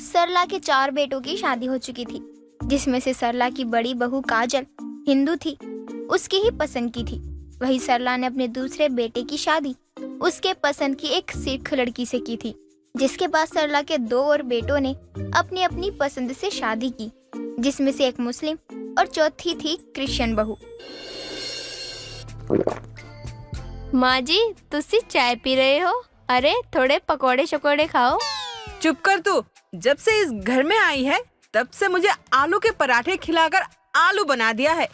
सरला के 4 बेटों की शादी हो चुकी थी, जिसमें से सरला की बड़ी बहू काजल हिंदू थी, उसकी ही पसंद की थी। वही सरला ने अपने दूसरे बेटे की शादी उसके पसंद की एक सिख लड़की से की थी, जिसके बाद सरला के 2 और बेटों ने अपनी अपनी पसंद से शादी की, जिसमें से एक मुस्लिम और चौथी थी क्रिश्चियन बहू। माँ जी, तुसी चाय पी रहे हो? अरे थोड़े पकोड़े शकोड़े खाओ। चुप कर तू। जब से इस घर में आई है तब से मुझे आलू के पराठे खिलाकर आलू बना दिया है।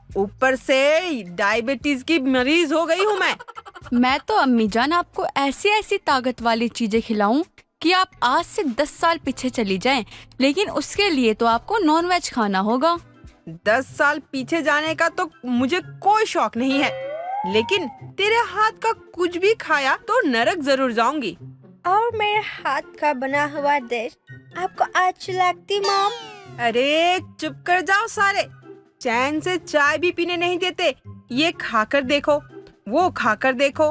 ऊपर से डायबिटीज की मरीज हो गई हूँ मैं तो अम्मी जान आपको ऐसी ऐसी ताकत वाली चीजें खिलाऊं कि आप आज से 10 साल पीछे चली जाएं, लेकिन उसके लिए तो आपको नॉनवेज खाना होगा। 10 साल पीछे जाने का तो मुझे कोई शौक नहीं है, लेकिन तेरे हाथ का कुछ भी खाया तो नरक जरूर जाऊंगी। और मेरे हाथ का बना हुआ डिश आपको अच्छी लगती मॉम? अरे चुप कर जाओ सारे, चैन से चाय भी पीने नहीं देते। ये खाकर देखो, वो खाकर देखो,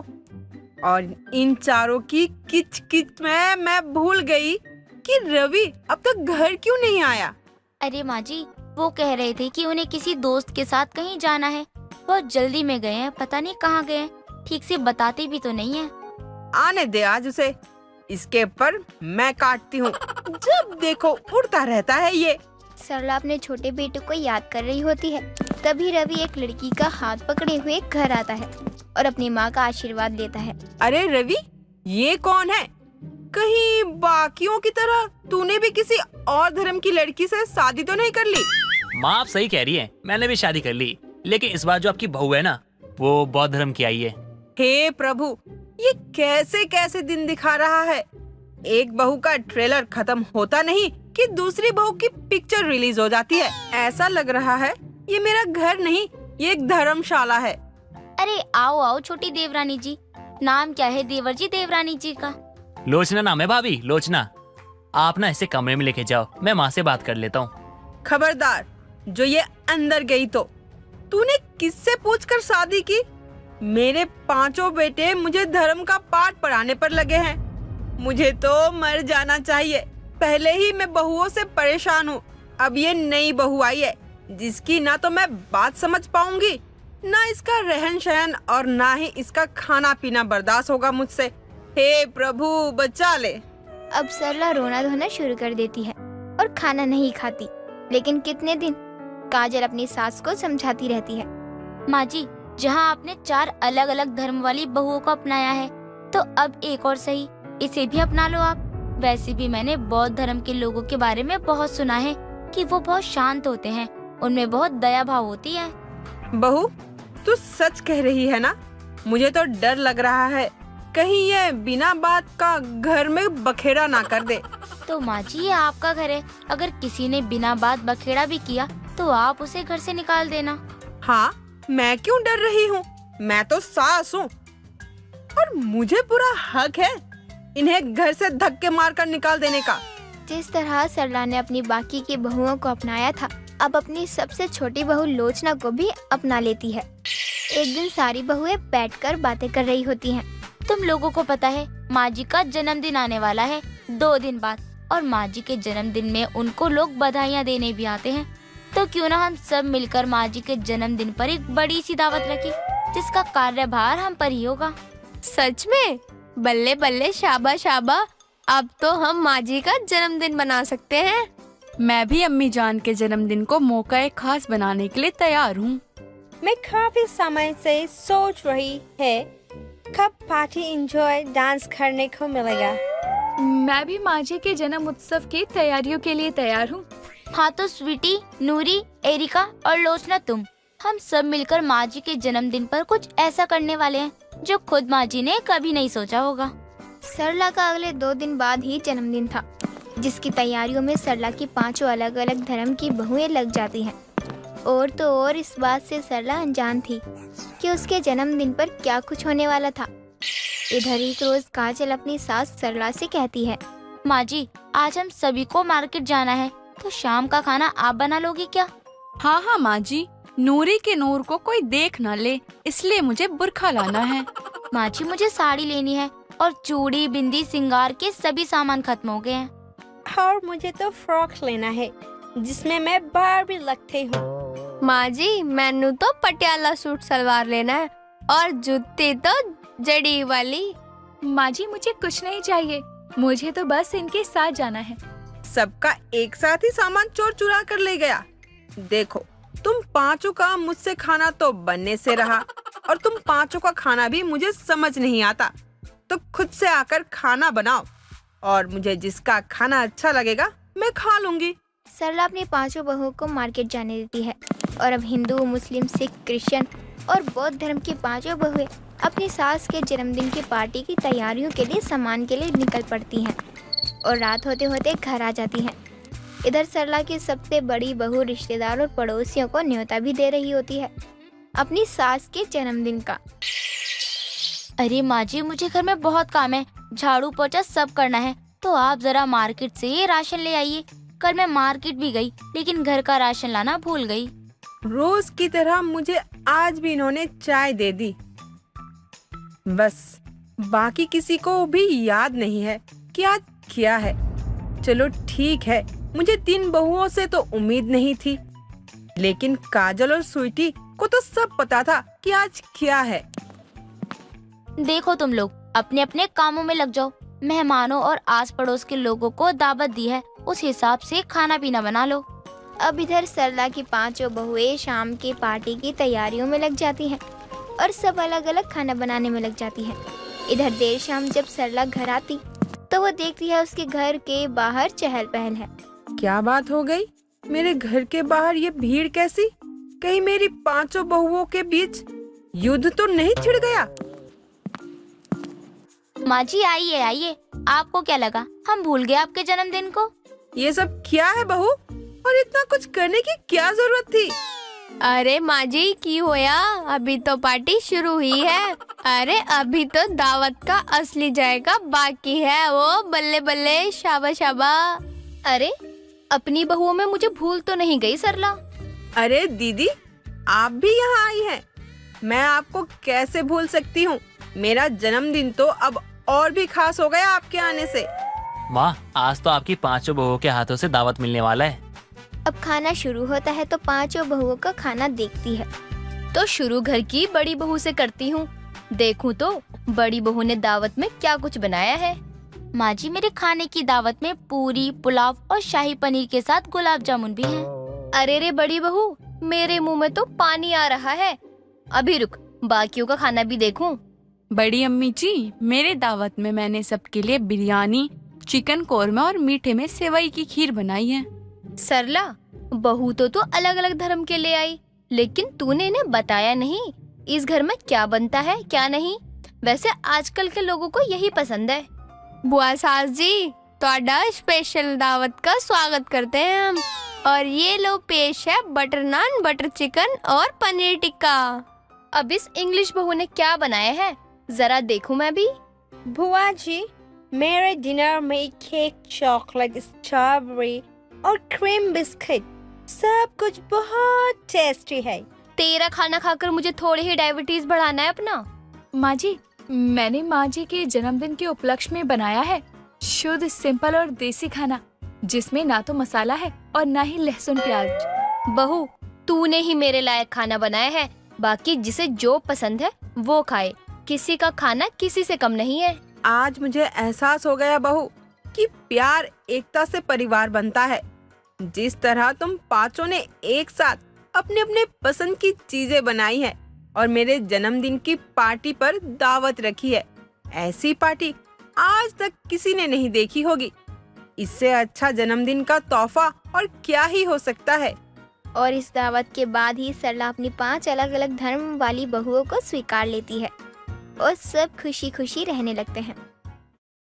और इन चारों की किच किच में मैं भूल गई कि रवि अब तक घर क्यों नहीं आया। अरे माँ जी, वो कह रहे थे कि उन्हें किसी दोस्त के साथ कहीं जाना है, बहुत जल्दी में गए हैं, पता नहीं कहाँ गए हैं, ठीक से बताते भी तो नहीं है। आने दे आज उसे, इसके पर मैं काटती हूँ। जब देखो उड़ता रहता है ये। सरला अपने छोटे बेटे को याद कर रही होती है, तभी रवि एक लड़की का हाथ पकड़े हुए घर आता है और अपनी माँ का आशीर्वाद लेता है। अरे रवि, ये कौन है? कहीं बाकियों की तरह तूने भी किसी और धर्म की लड़की से शादी तो नहीं कर ली? माँ आप सही कह रही हैं, मैंने भी शादी कर ली, लेकिन इस बार जो आपकी बहू है ना, वो बौद्ध धर्म की आई है। हे प्रभु, ये कैसे कैसे दिन दिखा रहा है। एक बहू का ट्रेलर खत्म होता नहीं कि दूसरी बहू की पिक्चर रिलीज हो जाती है। ऐसा लग रहा है ये मेरा घर नहीं, ये एक धर्मशाला है। अरे आओ आओ छोटी देवरानी जी, नाम क्या है देवर जी देवरानी जी का? लोचना नाम है भाभी, लोचना। आप ना इसे कमरे में लेके जाओ, मैं माँ से बात कर लेता हूँ। खबरदार, जो ये अंदर गई तो तूने किससे पूछकर शादी की? मेरे 5 बेटे मुझे धर्म का पाठ पढ़ाने पर लगे हैं। मुझे तो मर जाना चाहिए। पहले ही मैं बहुओं से परेशान हूँ, अब ये नई बहू आई है जिसकी ना तो मैं बात समझ पाऊंगी, ना इसका रहन सहन, और ना ही इसका खाना पीना बर्दाश्त होगा मुझसे। हे प्रभु बचा ले। अब सरला रोना धोना शुरू कर देती है और खाना नहीं खाती, लेकिन कितने दिन काजल अपनी सास को समझाती रहती है। माँ जी, जहाँ आपने 4 अलग अलग धर्म वाली बहुओं को अपनाया है, तो अब एक और सही, इसे भी अपना लो आप। वैसे भी मैंने बौद्ध धर्म के लोगों के बारे में बहुत सुना है कि वो बहुत शांत होते हैं, उनमें बहुत दया भाव होती है। बहू, तू सच कह रही है ना? मुझे तो डर लग रहा है कहीं ये बिना बात का घर में बखेड़ा ना कर दे। तो माँ जी, ये आपका घर है, अगर किसी ने बिना बात बखेड़ा भी किया तो आप उसे घर से निकाल देना। हाँ, मैं क्यों डर रही हूँ? मैं तो सास हूँ और मुझे पूरा हक है इन्हें घर से धक्के मारकर निकाल देने का। जिस तरह सरला ने अपनी बाकी की बहुओं को अपनाया था, अब अपनी सबसे छोटी बहू लोचना को भी अपना लेती है। एक दिन सारी बहुएं बैठकर बातें कर रही होती हैं। तुम लोगों को पता है माँ जी का जन्मदिन आने वाला है 2 दिन बाद, और माँ जी के जन्मदिन में उनको लोग बधाइयाँ देने भी आते हैं। तो क्यों ना हम सब मिलकर माँ जी के जन्मदिन पर एक बड़ी सी दावत रखें, जिसका कार्यभार हम पर ही होगा। सच में? बल्ले बल्ले, शाबा शाबा, अब तो हम माँ जी का जन्मदिन बना सकते हैं। मैं भी अम्मी जान के जन्मदिन को मौका एक खास बनाने के लिए तैयार हूँ। मैं काफी समय से सोच रही है कब पार्टी एंजॉय डांस करने को मिलेगा। मैं भी माँ जी के जन्म उत्सव की तैयारियों के लिए तैयार हूँ। हाँ तो स्वीटी, नूरी, एरिका और लोचना, तुम हम सब मिलकर माँ जी के जन्मदिन पर कुछ ऐसा करने वाले हैं जो खुद माँ जी ने कभी नहीं सोचा होगा। सरला का अगले 2 दिन बाद ही जन्मदिन था, जिसकी तैयारियों में सरला की 5 अलग अलग धर्म की बहुएं लग जाती हैं। और तो और इस बात से सरला अनजान थी कि उसके जन्मदिन पर क्या कुछ होने वाला था। इधर एक रोज काजल अपनी सास सरला से कहती है, माँ जी, आज हम सभी को मार्केट जाना है, तो शाम का खाना आप बना लोगी क्या? हाँ हाँ माँ जी, नूरी के नूर को कोई देख ना ले, इसलिए मुझे बुर्खा लाना है। माँ जी, मुझे साड़ी लेनी है और चूड़ी, बिंदी, सिंगार के सभी सामान खत्म हो गए हैं। और मुझे तो फ्रॉक लेना है जिसमें मैं बारबी लगती हूँ। माँ जी, मैनू तो पटियाला सूट सलवार लेना है और जूती तो जड़ी वाली। माँ जी मुझे कुछ नहीं चाहिए, मुझे तो बस इनके साथ जाना है। सबका एक साथ ही सामान चोर चुरा कर ले गया। देखो, तुम पांचों का मुझसे खाना तो बनने से रहा और तुम पांचों का खाना भी मुझे समझ नहीं आता। तो खुद से आकर खाना बनाओ और मुझे जिसका खाना अच्छा लगेगा मैं खा लूंगी। सरला अपनी पांचों बहुओं को मार्केट जाने देती है और अब हिंदू, मुस्लिम, सिख, क्रिश्चियन और बौद्ध धर्म की पांचों बहुएं अपनी सास के जन्मदिन की पार्टी की तैयारियों के लिए सामान के लिए निकल पड़ती हैं और रात होते होते घर आ जाती हैं। इधर सरला की सबसे बड़ी बहू रिश्तेदार और पड़ोसियों को न्योता भी दे रही होती है अपनी सास के जन्मदिन का। अरे माँ जी, मुझे घर में बहुत काम है, झाड़ू पोछा सब करना है, तो आप जरा मार्केट से राशन ले आइए। कल मैं मार्केट भी गई लेकिन घर का राशन लाना भूल गई। रोज की तरह मुझे आज भी इन्होंने चाय दे दी। बस बाकी किसी को भी याद नहीं है कि आज क्या है। चलो ठीक है, मुझे 3 बहुओं से तो उम्मीद नहीं थी, लेकिन काजल और स्वीटी को तो सब पता था कि आज क्या है। देखो तुम लोग अपने अपने कामों में लग जाओ। मेहमानों और आस पड़ोस के लोगों को दावत दी है, उस हिसाब से खाना पीना बना लो। अब इधर सरला की पांचों बहुएं शाम की पार्टी की तैयारियों में लग जाती हैं और सब अलग अलग खाना बनाने में लग जाती हैं। इधर देर शाम जब सरला घर आती तो वो देखती है उसके घर के बाहर चहल पहल है। क्या बात हो गई? मेरे घर के बाहर ये भीड़ कैसी? कहीं मेरी पांचों बहुओं के बीच युद्ध तो नहीं छिड़ गया? माँ जी आइए आइए, आपको क्या लगा हम भूल गए आपके जन्मदिन को? ये सब क्या है बहू, और इतना कुछ करने की क्या जरूरत थी? अरे माँ जी की होया, अभी तो पार्टी शुरू हुई है। अरे अभी तो दावत का असली जायका बाकी है। वो बल्ले बल्ले, शाबा शाबा। अरे अपनी बहुओं में मुझे भूल तो नहीं गई सरला? अरे दीदी, आप भी यहाँ आई हैं। मैं आपको कैसे भूल सकती हूँ? मेरा जन्मदिन तो अब और भी खास हो गया आपके आने से। माँ, आज तो आपकी पांचों बहुओं के हाथों से दावत मिलने वाला है। अब खाना शुरू होता है तो पांचों बहुओं का खाना देखती है। तो शुरू घर की बड़ी बहू से करती हूँ, देखूं तो बड़ी बहू ने दावत में क्या कुछ बनाया है। माँ जी, मेरे खाने की दावत में पूरी, पुलाव और शाही पनीर के साथ गुलाब जामुन भी हैं। अरे रे बड़ी बहू, मेरे मुंह में तो पानी आ रहा है। अभी रुक, बाकियों का खाना भी देखूं। बड़ी अम्मी जी, मेरे दावत में मैंने सबके लिए बिरयानी, चिकन कोरमा और मीठे में सेवई की खीर बनाई है। सरला, बहू तो अलग अलग धर्म के ले आई, लेकिन तूने इन्हें बताया नहीं इस घर में क्या बनता है क्या नहीं। वैसे आजकल के लोगों को यही पसंद है। बुआ सास जी, ਤੁਹਾਡਾ स्पेशल दावत का स्वागत करते हैं हम। और ये लो पेश है बटर नान, बटर चिकन और पनीर टिक्का। अब इस इंग्लिश बहू ने क्या बनाया है, जरा देखूं मैं भी। बुआ जी, मेरे डिनर में केक, चॉकलेट, स्ट्रॉबेरी और क्रीम बिस्किट, सब कुछ बहुत टेस्टी है। तेरा खाना खाकर मुझे थोड़ी ही डायबिटीज बढ़ाना है अपना। माँ जी, मैंने माँ जी के जन्मदिन के उपलक्ष्य में बनाया है शुद्ध, सिंपल और देसी खाना, जिसमें ना तो मसाला है और ना ही लहसुन प्याज। बहू, तूने ही मेरे लायक खाना बनाया है, बाकी जिसे जो पसंद है वो खाए। किसी का खाना किसी से कम नहीं है। आज मुझे एहसास हो गया बहू कि प्यार एकता से परिवार बनता है। जिस तरह तुम पांचों ने एक साथ अपने अपने पसंद की चीजें बनाई है और मेरे जन्मदिन की पार्टी पर दावत रखी है, ऐसी पार्टी आज तक किसी ने नहीं देखी होगी। इससे अच्छा जन्मदिन का तोहफा और क्या ही हो सकता है। और इस दावत के बाद ही सरला अपनी 5 अलग अलग धर्म वाली बहुओं को स्वीकार लेती है और सब खुशी खुशी रहने लगते हैं।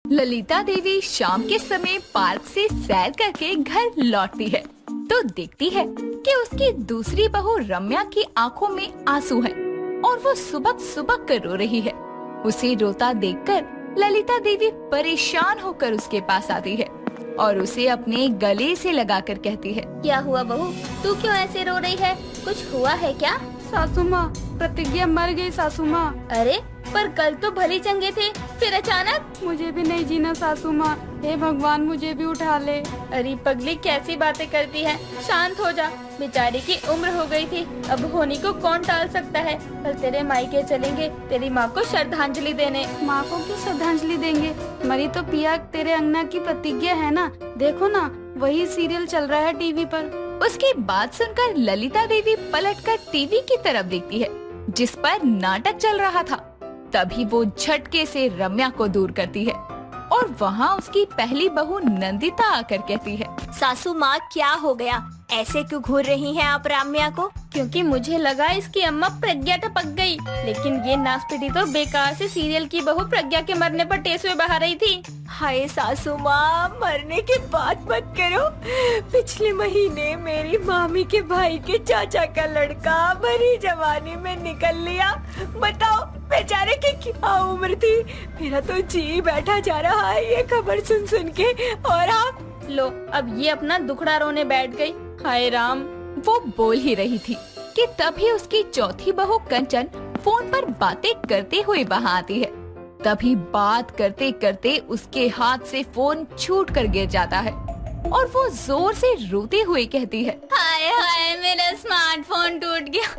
ललिता देवी शाम के समय पार्क से सैर करके घर लौटती है तो देखती है कि उसकी दूसरी बहू रम्या की आंखों में आंसू हैं और वो सुबक सुबक कर रो रही है। उसे रोता देखकर ललिता देवी परेशान होकर उसके पास आती है और उसे अपने गले से लगाकर कहती है, क्या हुआ बहू, तू क्यों ऐसे रो रही है? कुछ हुआ है क्या? सासू माँ, प्रतिज्ञा मर गई सासू माँ। अरे पर कल तो भली चंगे थे, फिर अचानक। मुझे भी नहीं जीना सासू माँ, हे भगवान मुझे भी उठा ले। अरे पगली कैसी बातें करती है, शांत हो जा। बेचारी की उम्र हो गई थी, अब होनी को कौन टाल सकता है। कल तेरे मायके चलेंगे तेरी माँ को श्रद्धांजलि देने। माँ को क्यों श्रद्धांजलि देंगे? मरी तो पिया तेरे अंगना की प्रतिज्ञा है ना, देखो ना वही सीरियल चल रहा है टीवी पर। उसकी बात सुनकर ललिता देवी पलटकर टीवी की तरफ देखती है जिस पर नाटक चल रहा था। तभी वो झटके से रम्या को दूर करती है और वहाँ उसकी पहली बहू नंदिता आकर कहती है, सासू माँ क्या हो गया, ऐसे क्यों घूर रही हैं आप रम्या को? क्योंकि मुझे लगा इसकी अम्मा प्रज्ञा टपक गई, लेकिन ये नासपीटी तो बेकार से सीरियल की बहू प्रज्ञा के मरने पर टेसुए बहा रही थी। हाय सासू माँ, मरने की बात मत करो। पिछले महीने मेरी मामी के भाई के चाचा का लड़का भरी जवानी में निकल लिया। बताओ बेचारे की क्या उम्र थी। मेरा तो जी बैठा जा रहा है ये खबर सुन सुन के। और आप लो, अब ये अपना दुखड़ा रोने बैठ गई। हाय राम। वो बोल ही रही थी कि तभी उसकी चौथी बहू कंचन फोन पर बातें करते हुए वहाँ आती है। तभी बात करते करते उसके हाथ से फोन छूट कर गिर जाता है और वो जोर से रोते हुए कहती है, हाय हाय मेरा स्मार्टफोन टूट गया,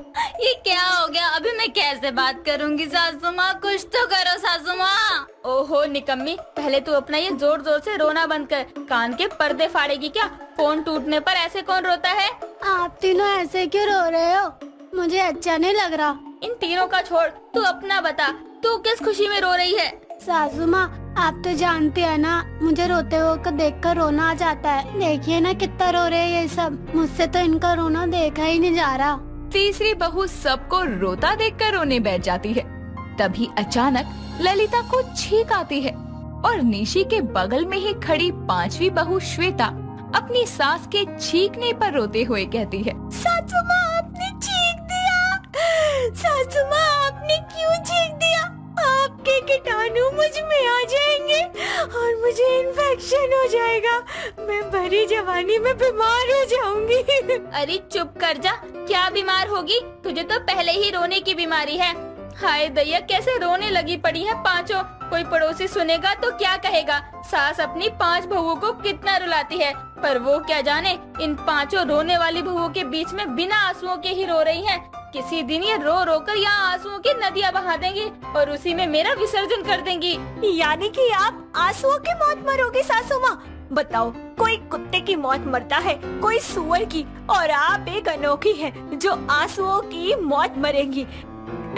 ये क्या हो गया? अभी मैं कैसे बात करूंगी? सासू माँ कुछ तो करो सासू माँ। ओहो निकम्मी, पहले तू अपना ये जोर जोर से रोना बंद कर। कान के पर्दे फाड़ेगी क्या? फोन टूटने पर ऐसे कौन रोता है? आप तीनों ऐसे क्यों रो रहे हो? मुझे अच्छा नहीं लग रहा। इन तीनों का छोड़, तू अपना बता, तू किस खुशी में रो रही है? सासू माँ आप तो जानते हैं ना, मुझे रोते हुए देखकर रोना आ जाता है। देखिए ना कितना रो रहे हैं ये सब, मुझसे तो इनका रोना देखा ही नहीं जा रहा। तीसरी बहू सबको रोता देखकर रोने बैठ जाती है। तभी अचानक ललिता को छींक आती है और निशी के बगल में ही खड़ी पांचवी बहू श्वेता अपनी सास के छींकने पर रोते हुए कहती है, सासू माँ आपने छींक दिया। सासू माँ आपने क्यों छींक दिया? आपके कीटाणु मुझ में आ जाएंगे और मुझे इन्फेक्शन हो जाएगा। मैं भरी जवानी में बीमार हो जाऊंगी। अरे चुप कर जा, क्या बीमार होगी? तुझे तो पहले ही रोने की बीमारी है। हाय दैया, कैसे रोने लगी पड़ी है पांचों। कोई पड़ोसी सुनेगा तो क्या कहेगा? सास अपनी 5 बहुओं को कितना रुलाती है, पर वो क्या जाने इन 5 रोने वाली बहुओं के बीच में बिना आंसुओं के ही रो रही हैं। किसी दिन ये रो रो कर यहाँ आंसुओं की नदियाँ बहा देंगी और उसी में मेरा विसर्जन कर देंगी। यानी कि आप आंसुओं की मौत मरोगे सासू माँ? बताओ, कोई कुत्ते की मौत मरता है, कोई सुअर की, और आप एक अनोखी हैं जो आंसुओं की मौत मरेंगी।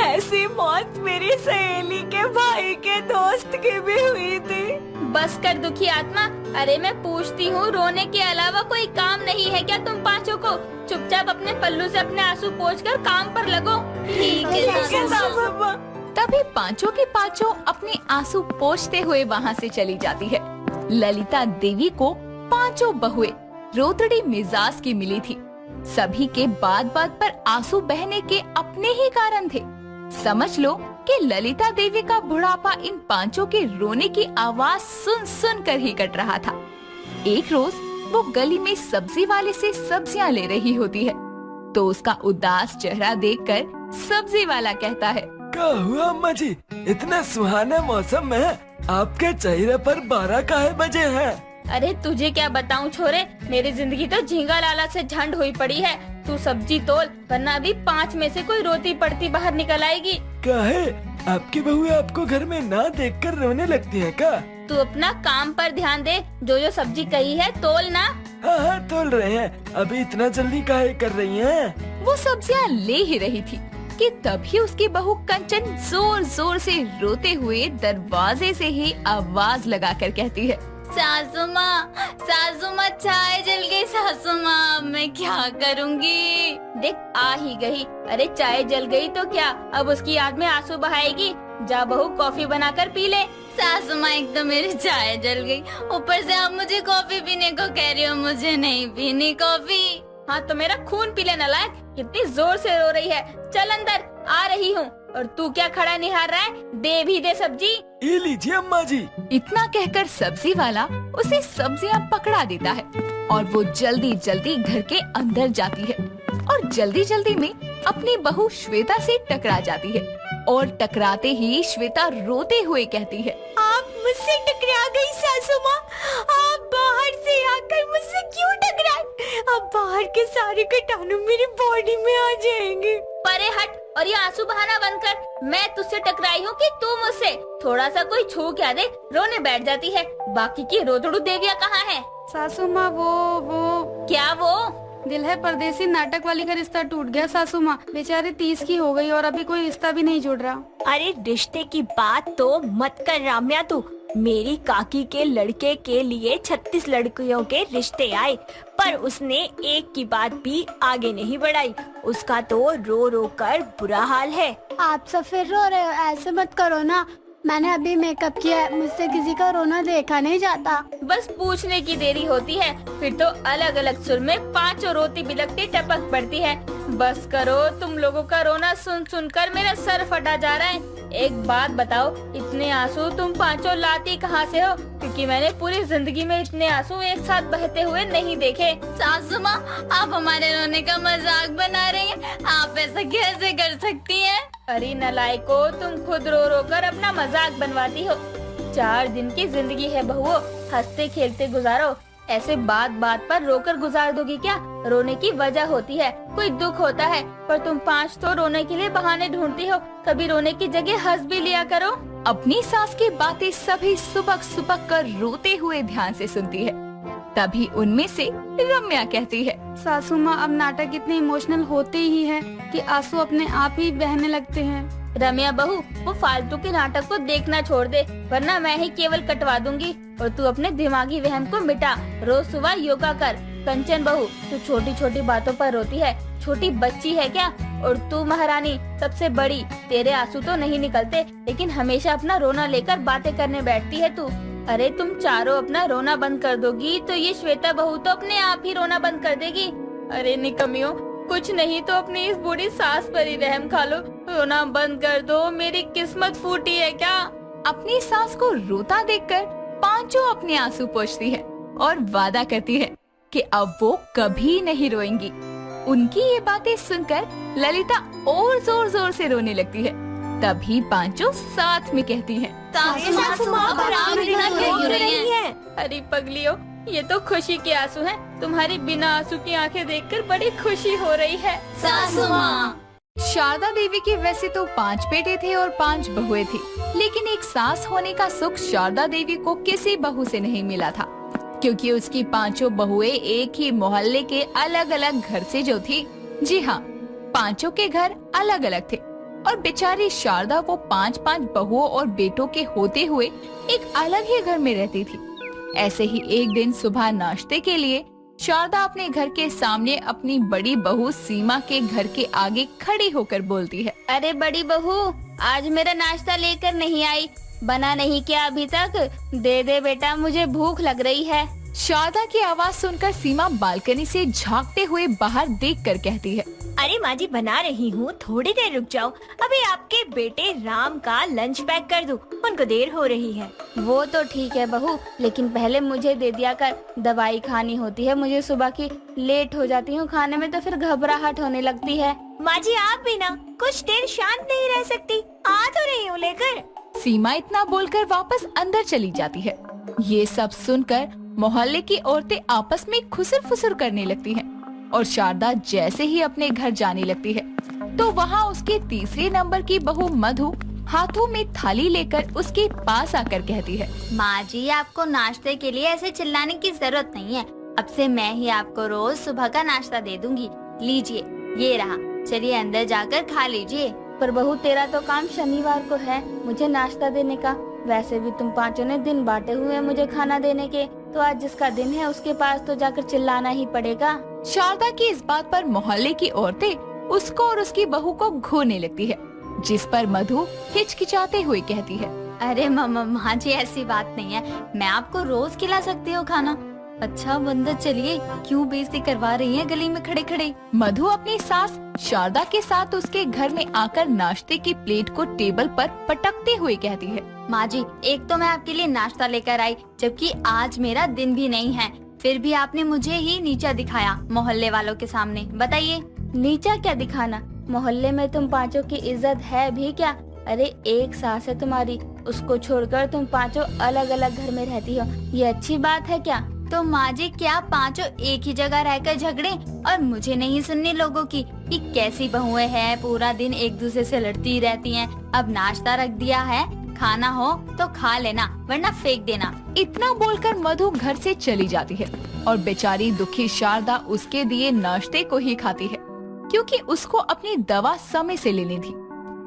ऐसी मौत मेरी सहेली के भाई के दोस्त की भी हुई थी। बस कर दुखी आत्मा। अरे मैं पूछती हूँ, रोने के अलावा कोई काम नहीं है क्या तुम पांचों को? चुपचाप अपने पल्लू से अपने आंसू पोंछकर काम पर लगो। ठीक है सासू माँ। तभी पांचों के पांचों अपने आंसू पोंछते हुए वहाँ से चली जाती है। ललिता देवी को पांचों बहुएं रोतड़ी मिजाज की मिली थी। सभी के बात बात पर आंसू बहने के अपने ही कारण थे। समझ लो कि ललिता देवी का बुढ़ापा इन पांचों के रोने की आवाज सुन सुन कर ही कट रहा था। एक रोज वो गली में सब्जी वाले से सब्जियां ले रही होती है तो उसका उदास चेहरा देखकर सब्जी वाला कहता है, क्या हुआ अम्मा जी, इतना सुहाना मौसम में आपके चेहरे पर 12 काहे बजे हैं? अरे तुझे क्या बताऊं छोरे, मेरी जिंदगी तो झींगा लाला से झंड हुई पड़ी है। तू सब्जी तोल, वरना अभी 5 में से कोई रोती पड़ती बाहर निकल आएगी। क्या है, आपकी बहू आपको घर में ना देखकर रोने लगती है क्या? तू अपना काम पर ध्यान दे, जो जो सब्जी कही है तोल ना। हाँ हाँ तोल रहे हैं, अभी इतना जल्दी काहे कर रही हैं? वो सब्जियां ले ही रही थी कि तभी उसकी बहू कंचन जोर जोर से रोते हुए दरवाजे से ही आवाज लगाकर कहती है, सासू माँ चाय जल गई सासू माँ, मैं क्या करूँगी? देख आ ही गई। अरे चाय जल गई तो क्या, अब उसकी याद में आंसू बहाएगी? जा बहू कॉफी बनाकर पी ले। सासू माँ एक तो मेरी चाय जल गई, ऊपर से आप मुझे कॉफी पीने को कह रही हो। मुझे नहीं पीनी कॉफी। हाँ तो मेरा खून पी ले नालायक, कितनी जोर से रो रही है। चल अंदर, आ रही हूँ। और तू क्या खड़ा निहार रहा है, दे भी दे सब्जी। ये लीजिए अम्मा जी। इतना कहकर सब्जी वाला उसे सब्जियां पकड़ा देता है और वो जल्दी जल्दी घर के अंदर जाती है और जल्दी जल्दी में अपनी बहू श्वेता से टकरा जाती है। और टकराते ही श्वेता रोते हुए कहती है, आप मुझसे टकरा गई सासू माँ। आप बाहर से आकर मुझसे क्यों टकराए? अब बाहर के सारे कीटाणु मेरी बॉडी में आ जाएंगे। परे हट और ये आंसू बहाना बंद कर। मैं तुझसे टकराई हूँ कि तू मुझसे? थोड़ा सा कोई छू क्या दे रोने बैठ जाती है। बाकी की रोतड़ू देविया कहाँ है? सासू माँ वो क्या वो? दिल है परदेसी नाटक वाली का रिश्ता टूट गया सासू माँ। बेचारी 30 की हो गई और अभी कोई रिश्ता भी नहीं जुड़ रहा। अरे रिश्ते की बात तो मत कर राम्या तू। मेरी काकी के लड़के के लिए 36 लड़कियों के रिश्ते आए, पर उसने एक की बात भी आगे नहीं बढ़ाई। उसका तो रो रो कर बुरा हाल है। आप सब फिर रो रहे हो, ऐसे मत करो ना। मैंने अभी मेकअप किया है, मुझसे किसी का रोना देखा नहीं जाता। बस पूछने की देरी होती है, फिर तो अलग अलग सुर में पांचों रोती बिलकती टपक पड़ती है। बस करो, तुम लोगों का रोना सुन सुन कर मेरा सर फटा जा रहा है। एक बात बताओ, इतने आंसू तुम पांचों लाती कहाँ से हो? क्योंकि मैंने पूरी जिंदगी में इतने आंसू एक साथ बहते हुए नहीं देखे। सासू माँ, आप हमारे रोने का मजाक बना रही हैं। आप ऐसा कैसे कर सकती हैं? अरे नलायको, तुम खुद रो रो कर अपना मजाक बनवाती हो। 4 दिन की जिंदगी है बहुओं, हंसते खेलते गुजारो। ऐसे बात बात पर रोकर गुजार दोगी क्या? रोने की वजह होती है, कोई दुख होता है, पर तुम 5 तो रोने के लिए बहाने ढूंढती हो। कभी रोने की जगह हंस भी लिया करो। अपनी सास की बातें सभी सुबक सुबक कर रोते हुए ध्यान से सुनती है। तभी उनमें से रम्या कहती है, सासू माँ, अब नाटक इतने इमोशनल होते ही है कि आंसू अपने आप ही बहने लगते हैं। रम्या बहू, वो फालतू के नाटक को देखना छोड़ दे, वरना मैं ही केवल कटवा दूंगी। और तू अपने दिमागी वहम को मिटा, रोज सुबह योगा कर। कंचन बहू, तू छोटी छोटी बातों पर रोती है, छोटी बच्ची है क्या? और तू महारानी सबसे बड़ी, तेरे आंसू तो नहीं निकलते, लेकिन हमेशा अपना रोना लेकर बातें करने बैठती है तू। अरे तुम चारों अपना रोना बंद कर दोगी तो ये श्वेता बहू तो अपने आप ही रोना बंद कर देगी। अरे निकमियों, कुछ नहीं तो अपनी इस बूढ़ी सास पर ही रहम खा लो। रोना बंद कर दो, मेरी किस्मत फूटी है क्या? अपनी सास को रोता देखकर पांचों अपने आंसू पोंछती है और वादा करती है कि अब वो कभी नहीं रोएंगी। उनकी ये बातें सुनकर ललिता और जोर जोर से रोने लगती है। तभी पांचों साथ में कहती हैं, सासू माँ, आप इतना क्यों रो रही हैं? अरे पगलियो, ये तो खुशी के आंसू हैं। तुम्हारी बिना आंसू की आंखें देखकर बड़ी खुशी हो रही है। सासू माँ, शारदा देवी के वैसे तो 5 बेटे थे और 5 बहुएं थी, लेकिन एक सास होने का सुख शारदा देवी को किसी बहू से नहीं मिला था, क्योंकि उसकी पांचों बहुएं एक ही मोहल्ले के अलग अलग घर से जो थी। जी हाँ, पांचों के घर अलग अलग थे और बेचारी शारदा वो 5-5 बहुओं और बेटों के होते हुए एक अलग ही घर में रहती थी। ऐसे ही एक दिन सुबह नाश्ते के लिए शारदा अपने घर के सामने अपनी बड़ी बहू सीमा के घर के आगे खड़ी होकर बोलती है, अरे बड़ी बहू, आज मेरा नाश्ता लेकर नहीं आई? बना नहीं क्या अभी तक? दे दे बेटा, मुझे भूख लग रही है। शारदा की आवाज सुनकर सीमा बालकनी से झांकते हुए बाहर देखकर कहती है, अरे माँ जी, बना रही हूँ, थोड़ी देर रुक जाओ। अभी आपके बेटे राम का लंच पैक कर दूँ, उनको देर हो रही है। वो तो ठीक है बहू, लेकिन पहले मुझे दे दिया कर, दवाई खानी होती है मुझे सुबह की। लेट हो जाती हूँ खाने में तो फिर घबराहट होने लगती है। माँ जी, आप भी ना कुछ देर शांत नहीं रह सकती? आ तो रही हूँ लेकर। सीमा इतना बोलकर वापस अंदर चली जाती है। ये सब सुनकर मोहल्ले की औरतें आपस में खुसर फुसर करने लगती हैं और शारदा जैसे ही अपने घर जाने लगती है तो वहाँ उसके तीसरे नंबर की बहू मधु हाथों में थाली लेकर उसके पास आकर कहती है, माँ जी, आपको नाश्ते के लिए ऐसे चिल्लाने की जरूरत नहीं है। अब से मैं ही आपको रोज सुबह का नाश्ता दे दूंगी। लीजिए, ये रहा, चलिए अंदर जाकर खा लीजिए। पर बहू, तेरा तो काम शनिवार को है मुझे नाश्ता देने का। वैसे भी तुम पांचों ने दिन बांटे हुए हैं मुझे खाना देने के, तो आज जिसका दिन है उसके पास तो जाकर चिल्लाना ही पड़ेगा। शारदा की इस बात पर मोहल्ले की औरतें उसको और उसकी बहू को घूरने लगती है, जिस पर मधु हिचकिचाते हुए कहती है, अरे माँ जी, ऐसी बात नहीं है, मैं आपको रोज खिला सकती हूँ खाना। अच्छा बंदर, चलिए, क्यों बेइज्जती करवा रही है गली में खड़े खड़े। मधु अपनी सास शारदा के साथ उसके घर में आकर नाश्ते की प्लेट को टेबल पर पटकते हुए कहती है, माँ जी, एक तो मैं आपके लिए नाश्ता लेकर आई, जबकि आज मेरा दिन भी नहीं है, फिर भी आपने मुझे ही नीचा दिखाया मोहल्ले वालों के सामने। बताइए। नीचा क्या दिखाना? मोहल्ले में तुम पांचों की इज्जत है भी क्या? अरे एक सास है तुम्हारी, उसको छोड़कर तुम पांचों अलग अलग घर में रहती हो, ये अच्छी बात है क्या? तो माँ जी क्या पांचों एक ही जगह रहकर झगड़े और मुझे नहीं सुननी लोगों की कि कैसी बहुएं हैं, पूरा दिन एक दूसरे से लड़ती रहती हैं। अब नाश्ता रख दिया है, खाना हो तो खा लेना वरना फेंक देना। इतना बोलकर मधु घर से चली जाती है और बेचारी दुखी शारदा उसके दिए नाश्ते को ही खाती है, क्योंकि उसको अपनी दवा समय से लेनी थी।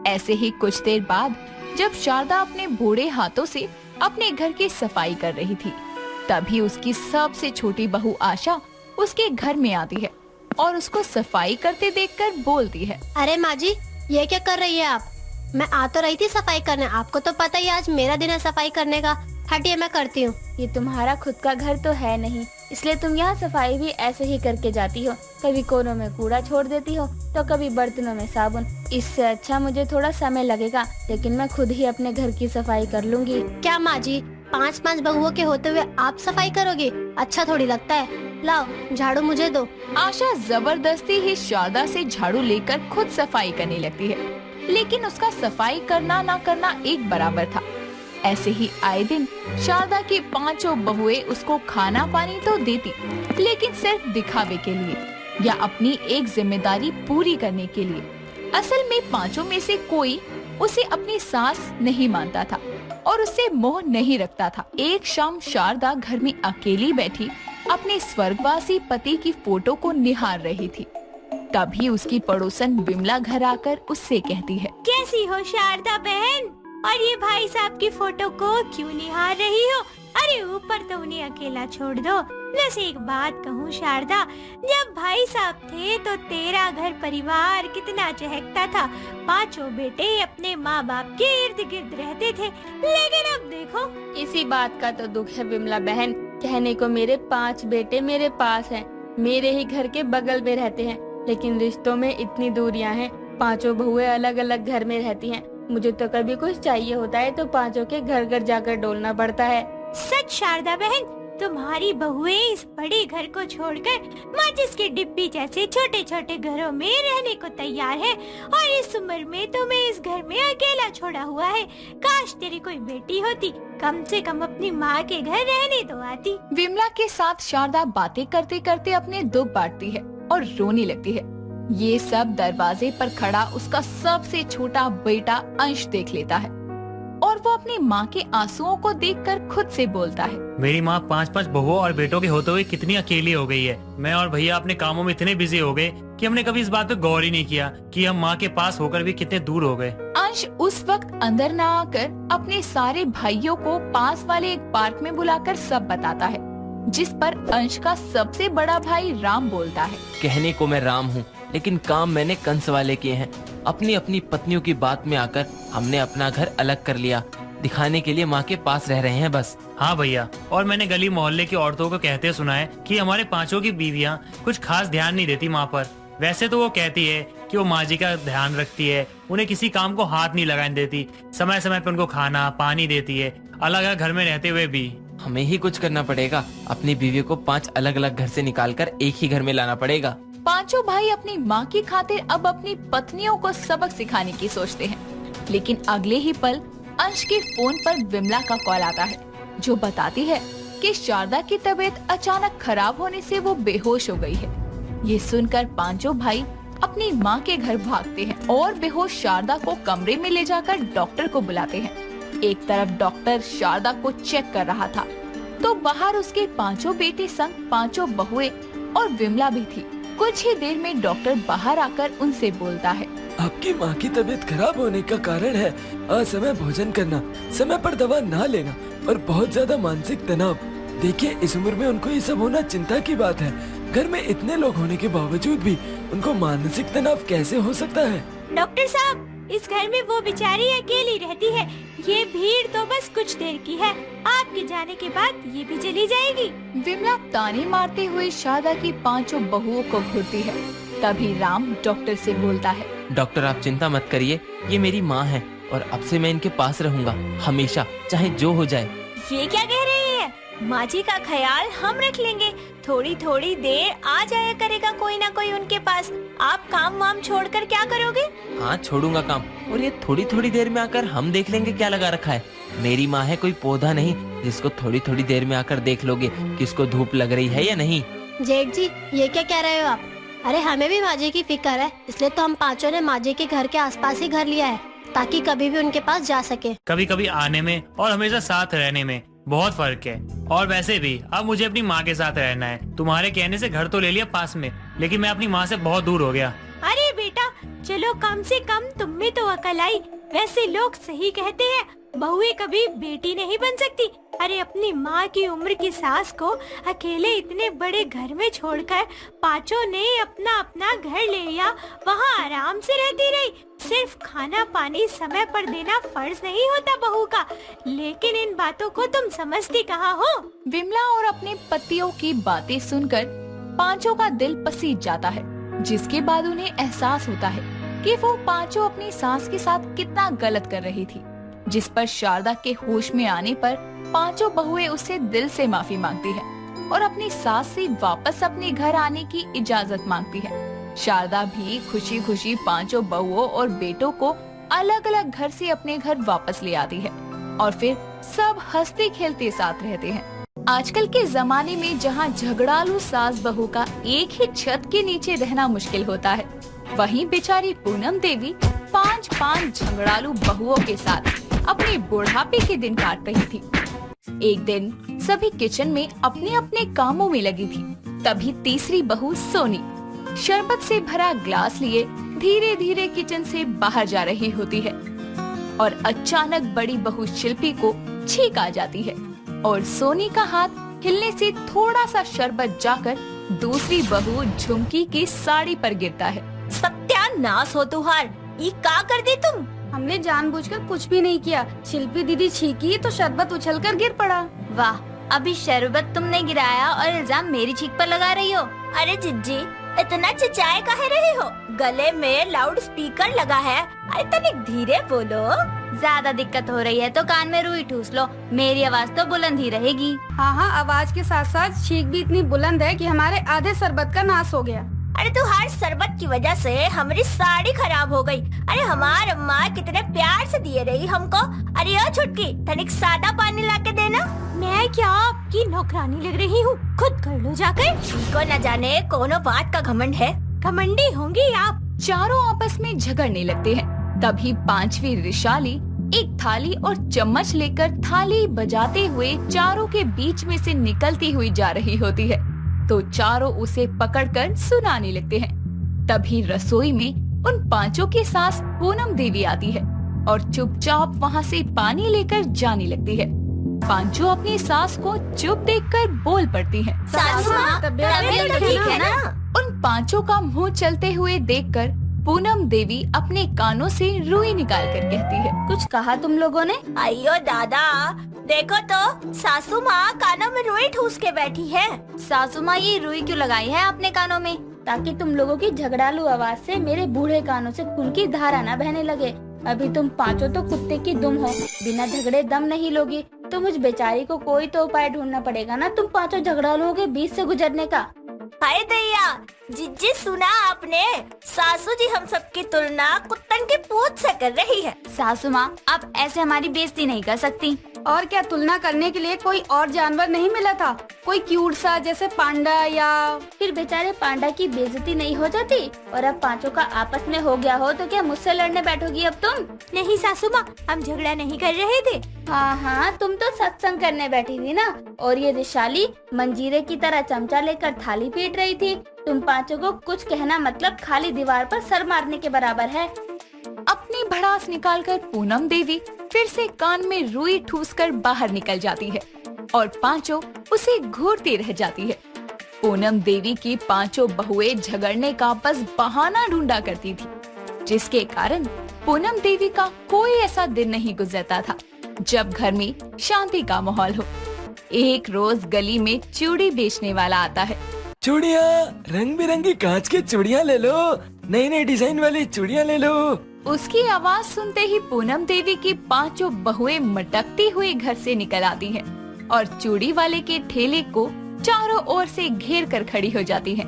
ऐसे ही कुछ देर बाद जब शारदा अपने बूढ़े हाथों से अपने घर की सफाई कर रही थी, तभी उसकी सबसे छोटी बहू आशा उसके घर में आती है और उसको सफाई करते देखकर बोलती है, अरे माँ जी, ये क्या कर रही है आप? मैं आ तो रही थी सफाई करने, आपको तो पता ही आज मेरा दिन है सफाई करने का। हटिए, मैं करती हूँ। ये तुम्हारा खुद का घर तो है नहीं, इसलिए तुम यहाँ सफाई भी ऐसे ही करके जाती हो। कभी कोनों में कूड़ा छोड़ देती हो तो कभी बर्तनों में साबुन। इससे अच्छा मुझे थोड़ा समय लगेगा, लेकिन मैं खुद ही अपने घर की सफाई कर लूंगी। क्या माँ जी, 5-5 बहुओं के होते हुए आप सफाई करोगे? अच्छा थोड़ी लगता है। लाओ झाड़ू मुझे दो। आशा जबरदस्ती ही शारदा से झाड़ू लेकर खुद सफाई करने लगती है, लेकिन उसका सफाई करना ना करना एक बराबर था। ऐसे ही आए दिन शारदा की पांचों बहुएं उसको खाना पानी तो देती, लेकिन सिर्फ दिखावे के लिए या अपनी एक जिम्मेदारी पूरी करने के लिए। असल में पांचों में से कोई उसे अपनी सास नहीं मानता था और उससे मोह नहीं रखता था। एक शाम शारदा घर में अकेली बैठी अपने स्वर्गवासी पति की फोटो को निहार रही थी। तभी उसकी पड़ोसन विमला घर आकर उससे कहती है, कैसी हो शारदा बहन? और ये भाई साहब की फोटो को क्यों निहार रही हो? अरे ऊपर तो उन्हें अकेला छोड़ दो। वैसे एक बात कहूँ शारदा, जब भाई साहब थे तो तेरा घर परिवार कितना चहकता था। पांचों बेटे अपने माँ बाप के इर्द गिर्द रहते थे, लेकिन अब देखो। इसी बात का तो दुख है विमला बहन। कहने को मेरे 5 बेटे मेरे पास हैं, मेरे ही घर के बगल में रहते हैं, लेकिन रिश्तों में इतनी दूरियां हैं। पांचों बहुएं अलग अलग घर में रहती हैं। मुझे तो कभी कुछ चाहिए होता है तो पांचों के घर घर जाकर डोलना पड़ता है। सच शारदा बहन, तुम्हारी बहुएं इस बड़े घर को छोड़कर माचिस की डिब्बी जैसे छोटे छोटे घरों में रहने को तैयार है, और इस उम्र में तुम्हें इस घर में अकेला छोड़ा हुआ है। काश तेरी कोई बेटी होती, कम से कम अपनी माँ के घर रहने तो आती। विमला के साथ शारदा बातें करते करते अपने दुख बांटती है और रोने लगती है। ये सब दरवाजे पर खड़ा उसका सबसे छोटा बेटा अंश देख लेता है और वो अपनी माँ के आंसुओं को देखकर खुद से बोलता है, मेरी माँ 5-5 बहुओं और बेटों के होते हुए कितनी अकेली हो गई है। मैं और भैया अपने कामों में इतने बिजी हो गए कि हमने कभी इस बात पे गौर ही नहीं किया कि हम माँ के पास होकर भी कितने दूर हो गए। अंश उस वक्त अंदर न आकर अपने सारे भाइयों को पास वाले एक पार्क में बुलाकर सब बताता है, जिस पर अंश का सबसे बड़ा भाई राम बोलता है, कहने को मैं राम हूँ, लेकिन काम मैंने कंस वाले किए हैं। अपनी अपनी पत्नियों की बात में आकर हमने अपना घर अलग कर लिया, दिखाने के लिए माँ के पास रह रहे हैं बस। हाँ भैया, और मैंने गली मोहल्ले की औरतों को कहते सुना है कि हमारे पांचों की बीवियाँ कुछ खास ध्यान नहीं देती माँ पर। वैसे तो वो कहती है कि वो माँ जी का ध्यान रखती है, उन्हें किसी काम को हाथ नहीं लगाने देती, समय समय पे उनको खाना पानी देती है, अलग अलग घर में रहते हुए भी। हमें ही कुछ करना पड़ेगा, अपनी बीवी को 5 अलग अलग घर से निकालकर एक ही घर में लाना पड़ेगा। पांचों भाई अपनी माँ की खातिर अब अपनी पत्नियों को सबक सिखाने की सोचते हैं, लेकिन अगले ही पल अंश के फोन पर विमला का कॉल आता है, जो बताती है कि शारदा की तबीयत अचानक खराब होने से वो बेहोश हो गई है। ये सुनकर पांचों भाई अपनी माँ के घर भागते हैं और बेहोश शारदा को कमरे में ले जाकर डॉक्टर को बुलाते हैं। एक तरफ डॉक्टर शारदा को चेक कर रहा था तो बाहर उसके पांचों बेटे संग पांचों बहुएं और विमला भी थी। कुछ ही देर में डॉक्टर बाहर आकर उनसे बोलता है, आपकी माँ की तबीयत खराब होने का कारण है असमय भोजन करना, समय पर दवा ना लेना और बहुत ज्यादा मानसिक तनाव। देखिए, इस उम्र में उनको ये सब होना चिंता की बात है। घर में इतने लोग होने के बावजूद भी उनको मानसिक तनाव कैसे हो सकता है? डॉक्टर साहब, इस घर में वो बेचारी अकेली रहती है। ये भीड़ तो बस कुछ देर की है, आपके जाने के बाद ये भी चली जाएगी। विमला ताने मारते हुए शारदा की पांचों बहुओं को घूरती है। तभी राम डॉक्टर से बोलता है, डॉक्टर आप चिंता मत करिए, ये मेरी माँ है और अब से मैं इनके पास रहूंगा हमेशा, चाहे जो हो जाए। ये क्या कह रही है? माँ जी का ख्याल हम रख लेंगे। थोड़ी थोड़ी देर आ जाया करेगा कोई ना कोई उनके पास। आप काम वाम छोड़कर क्या करोगे? हाँ, छोड़ूंगा काम। और ये थोड़ी थोड़ी देर में आकर हम देख लेंगे क्या लगा रखा है। मेरी माँ है कोई पौधा नहीं जिसको थोड़ी थोड़ी देर में आकर देख लोगे कि इसको धूप लग रही है या नहीं। जेठ जी, ये क्या कह रहे हो आप? अरे हमें भी माँ जी की फिक्र है, इसलिए तो हम पांचों ने माँ जी के घर के आसपास ही घर लिया है, ताकि कभी भी उनके पास जा सके। कभी कभी आने में और हमेशा साथ रहने में बहुत फर्क है। और वैसे भी अब मुझे अपनी माँ के साथ रहना है। तुम्हारे कहने से घर तो ले लिया पास में, लेकिन मैं अपनी माँ से बहुत दूर हो गया। अरे बेटा, चलो कम से कम तुम में तो अकल आई। वैसे लोग सही कहते हैं, बहुएं कभी बेटी नहीं बन सकती। अरे अपनी माँ की उम्र की सास को अकेले इतने बड़े घर में छोड़कर पांचों ने अपना अपना घर ले लिया, वहाँ आराम से रहती रही। सिर्फ खाना पानी समय पर देना फर्ज नहीं होता बहू का, लेकिन इन बातों को तुम समझती कहाँ हो? विमला और अपने पतियों की बातें सुनकर पांचों का दिल पसीज जाता है, जिसके बाद उन्हें एहसास होता है कि वो पांचों अपनी सास के साथ कितना गलत कर रही थी। जिस पर शारदा के होश में आने पर पांचों बहुएं उससे दिल से माफी मांगती है और अपनी सास से वापस अपने घर आने की इजाजत मांगती है। शारदा भी खुशी खुशी पांचों बहुओं और बेटों को अलग अलग घर से अपने घर वापस ले आती है और फिर सब हंसते खेलते साथ रहते हैं। आजकल के जमाने में जहाँ झगड़ालू सास बहू का एक ही छत के नीचे रहना मुश्किल होता है, वहीं बेचारी पूनम देवी पांच झगड़ालू बहुओं के साथ अपने बुढ़ापे के दिन काट रही थी। एक दिन सभी किचन में अपने अपने कामों में लगी थी। तभी तीसरी बहू सोनी शरबत से भरा ग्लास लिए धीरे धीरे किचन से बाहर जा रही होती है और अचानक बड़ी बहू शिल्पी को छींक आ जाती है और सोनी का हाथ हिलने से थोड़ा सा शरबत जाकर दूसरी बहू झुमकी की साड़ी पर गिरता है। सत्यानाश हो तुहार, ये क्या कर दी तुम? हमने जानबूझकर कुछ भी नहीं किया। शिल्पी दीदी छींकी तो शरबत उछलकर गिर पड़ा। वाह, अभी शरबत तुमने गिराया और इल्जाम मेरी चीख पर लगा रही हो। अरे जिज्जी, इतना चिल्लाए काहे रहे हो? गले में लाउड स्पीकर लगा है। अरे तनिक धीरे बोलो। ज्यादा दिक्कत हो रही है तो कान में रुई ठूस लो, मेरी आवाज तो बुलंद ही रहेगी। हाँ, आवाज के साथ साथ छींक भी इतनी बुलंद है कि हमारे आधे शरबत का नाश हो गया। अरे तू हर शरबत की वजह से हमारी साड़ी खराब हो गई। अरे हमार अम्मा कितने प्यार से दिए रही हमको। अरे ओ छुटकी, तनिक सादा पानी लाके देना। मैं क्या आपकी नौकरानी लग रही हूँ? खुद कर लो जाकर। को न जाने कोनो बात का घमंड है। घमंडी होंगी आप। चारों आपस में झगड़ने लगते हैं। तभी पांचवी रिशाली एक थाली और चम्मच लेकर थाली बजाते हुए चारों के बीच में से निकलती हुई जा रही होती है, तो चारों उसे पकड़कर सुनाने लगते हैं। तभी रसोई में उन पांचों की सास पूनम देवी आती है और चुपचाप वहाँ से पानी लेकर जाने लगती है। पांचों अपनी सास को चुप देखकर बोल पड़ती हैं। सासू माँ, तबीयत तो ठीक है ना? उन पांचों का मुंह चलते हुए देखकर पूनम देवी अपने कानों से रुई निकाल कर कहती है, कुछ कहा तुम लोगों ने? अयो दादा, देखो तो सासू माँ कानों में रुई ठूस के बैठी है। सासू माँ, ये रुई क्यों लगाई है अपने कानों में? ताकि तुम लोगों की झगड़ालू आवाज से मेरे बूढ़े कानों से खून की धारा न बहने लगे। अभी तुम पांचों तो कुत्ते की दुम हो, बिना झगड़े दम नहीं लोगी तो मुझ बेचारी को कोई तो उपाय ढूंढना पड़ेगा ना तुम पांचों झगड़ालुओं के बीच से गुजरने का। हाय दैया, जिज्जी सुना आपने? सासू जी हम सबकी तुलना कुत्तन के पूंछ से कर रही है। सासू माँ, आप ऐसे हमारी बेइज्जती नहीं कर सकती। और क्या, तुलना करने के लिए कोई और जानवर नहीं मिला था? कोई क्यूट सा जैसे पांडा या फिर बेचारे पांडा की बेइज्जती नहीं हो जाती? और अब पांचों का आपस में हो गया हो तो क्या मुझसे लड़ने बैठोगी अब तुम? नहीं सासू माँ, हम झगड़ा नहीं कर रहे थे। हाँ, तुम तो सत्संग करने बैठी थी ना, और ये रिशाली मंजीरे की तरह चमचा लेकर थाली पीट रही थी। तुम पांचों को कुछ कहना मतलब खाली दीवार पर सर मारने के बराबर है। अपनी भड़ास निकालकर पूनम देवी फिर से कान में रुई ठूसकर बाहर निकल जाती है और पांचों उसे घूरती रह जाती है। पूनम देवी की पांचों बहुएं झगड़ने का बस बहाना ढूंढा करती थी, जिसके कारण पूनम देवी का कोई ऐसा दिन नहीं गुजरता था जब घर में शांति का माहौल हो। एक रोज गली में चूड़ी बेचने वाला आता है। चूड़ियाँ, रंग बिरंगी कांच की चूड़ियाँ ले लो, नई नई डिजाइन वाली चूड़ियाँ ले लो। उसकी आवाज सुनते ही पूनम देवी की पांचों बहुएं मटकती हुई घर से निकल आती हैं और चूड़ी वाले के ठेले को चारों ओर से घेर कर खड़ी हो जाती है।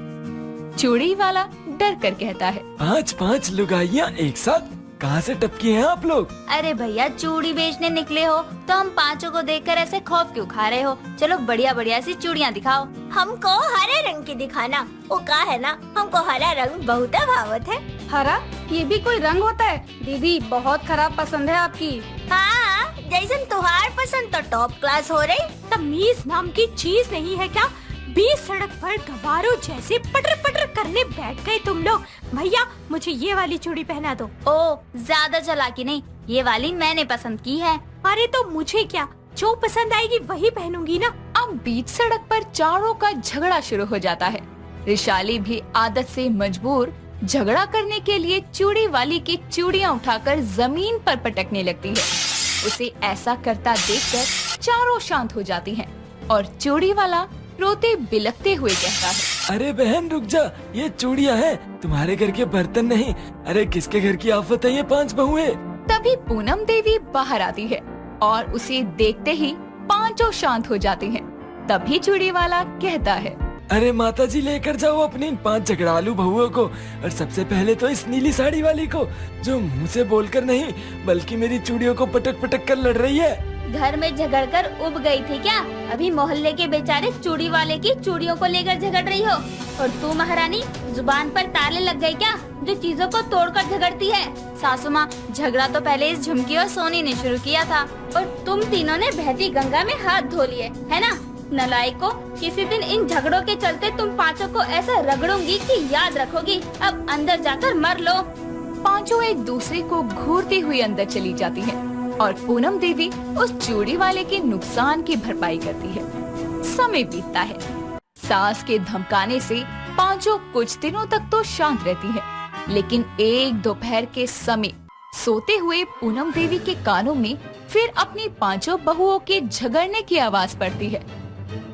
चूड़ी वाला डर कर कहता है, 5 लुगाइयाँ एक साथ? कहाँ से टपकी हैं आप लोग? अरे भैया, चूड़ी बेचने निकले हो तो हम पांचों को देखकर ऐसे खौफ क्यों खा रहे हो? चलो बढ़िया बढ़िया सी चूड़ियाँ दिखाओ। हमको हरे रंग की दिखाना। वो का है ना, हमको हरा रंग बहुत भावत है। हरा? ये भी कोई रंग होता है? दीदी बहुत खराब पसंद है आपकी। हाँ, जैसन तुहार पसंद तो टॉप क्लास हो रही। तमीज नाम की चीज नहीं है क्या? 20 सड़क पर गवारों जैसे पटर पटर करने बैठ गए तुम लोग। भैया मुझे ये वाली चूड़ी पहना दो। ओ, ज्यादा चालाकी नहीं, ये वाली मैंने पसंद की है। अरे तो मुझे क्या, जो पसंद आएगी वही पहनूंगी ना। अब बीच सड़क पर चारों का झगड़ा शुरू हो जाता है। रिशाली भी आदत से मजबूर झगड़ा करने के लिए चूड़ी वाली की चूड़ियाँ उठाकर जमीन पर पटकने लगती है। उसे ऐसा करता देखकर चारों शांत हो जाती हैं और चूड़ी वाला रोते बिलखते हुए कहता है, अरे बहन रुक जा, ये चूड़ियाँ हैं, तुम्हारे घर के बर्तन नहीं। अरे किसके घर की आफत है ये 5 बहुएं? तभी पूनम देवी बाहर आती है और उसे देखते ही पांचों शांत हो जाते हैं। तभी चूड़ी वाला कहता है, अरे माता जी लेकर जाओ अपनी इन 5 झगड़ालू बहुओं को, और सबसे पहले तो इस नीली साड़ी वाली को, जो मुंह से बोलकर नहीं बल्कि मेरी चूड़ियों को पटक पटक कर लड़ रही है। घर में झगड़कर उब गई थी क्या? अभी मोहल्ले के बेचारे चूड़ी वाले की चूड़ियों को लेकर झगड़ रही हो? और तू महारानी, जुबान पर ताले लग गए क्या, जो चीजों को तोड़कर झगड़ती है? सासू माँ, झगड़ा तो पहले इस झुमकी और सोनी ने शुरू किया था, और तुम तीनों ने बहती गंगा में हाथ धो लिए, है ना? नलायको, किसी दिन इन झगड़ों के चलते तुम पांचों को ऐसा रगड़ूंगी कि याद रखोगी। अब अंदर जाकर मर लो। पांचों एक दूसरे को घूरती हुई अंदर चली जाती हैं और पूनम देवी उस चूड़ी वाले के नुकसान की भरपाई करती है। समय बीतता है। सास के धमकाने से पांचों कुछ दिनों तक तो शांत रहती है, लेकिन एक दोपहर के समय सोते हुए पूनम देवी के कानों में फिर अपनी पांचों बहुओं के झगड़ने की आवाज पड़ती है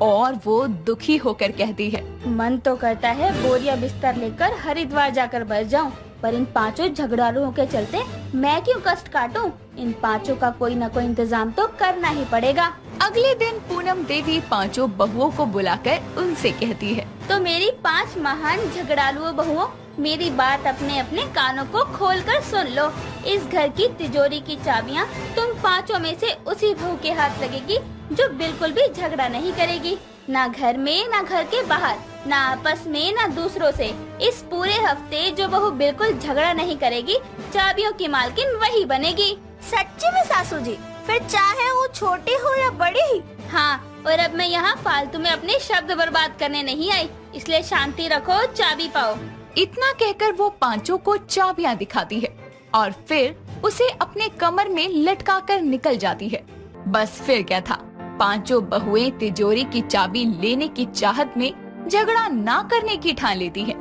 और वो दुखी होकर कहती है, मन तो करता है बोरिया बिस्तर लेकर हरिद्वार जाकर बस जाऊं, पर इन पांचों झगड़ालुओं के चलते मैं क्यों कष्ट काटूं? इन पांचों का कोई न कोई इंतजाम तो करना ही पड़ेगा। अगले दिन पूनम देवी पांचों बहुओं को बुलाकर उनसे कहती है, तो मेरी 5 महान झगड़ालुओं बहुओं, मेरी बात अपने अपने कानों को खोलकर सुन लो। इस घर की तिजोरी की चाबियाँ तुम पांचों में से उसी बहू के हाथ लगेगी जो बिल्कुल भी झगड़ा नहीं करेगी, ना घर में ना घर के बाहर, ना आपस में ना दूसरों से। इस पूरे हफ्ते जो बहू बिल्कुल झगड़ा नहीं करेगी, चाबियों की मालकिन वही बनेगी। सच्ची में सासू जी? फिर चाहे वो छोटी हो या बड़ी? हाँ, और अब मैं यहाँ फालतू में अपने शब्द बर्बाद करने नहीं आई, इसलिए शांति रखो, चाबी पाओ। इतना कहकर वो पांचों को चाबियां दिखाती है और फिर उसे अपने कमर में लटकाकर निकल जाती है। बस फिर क्या था, पांचों बहुएं तिजोरी की चाबी लेने की चाहत में झगड़ा ना करने की ठान लेती है,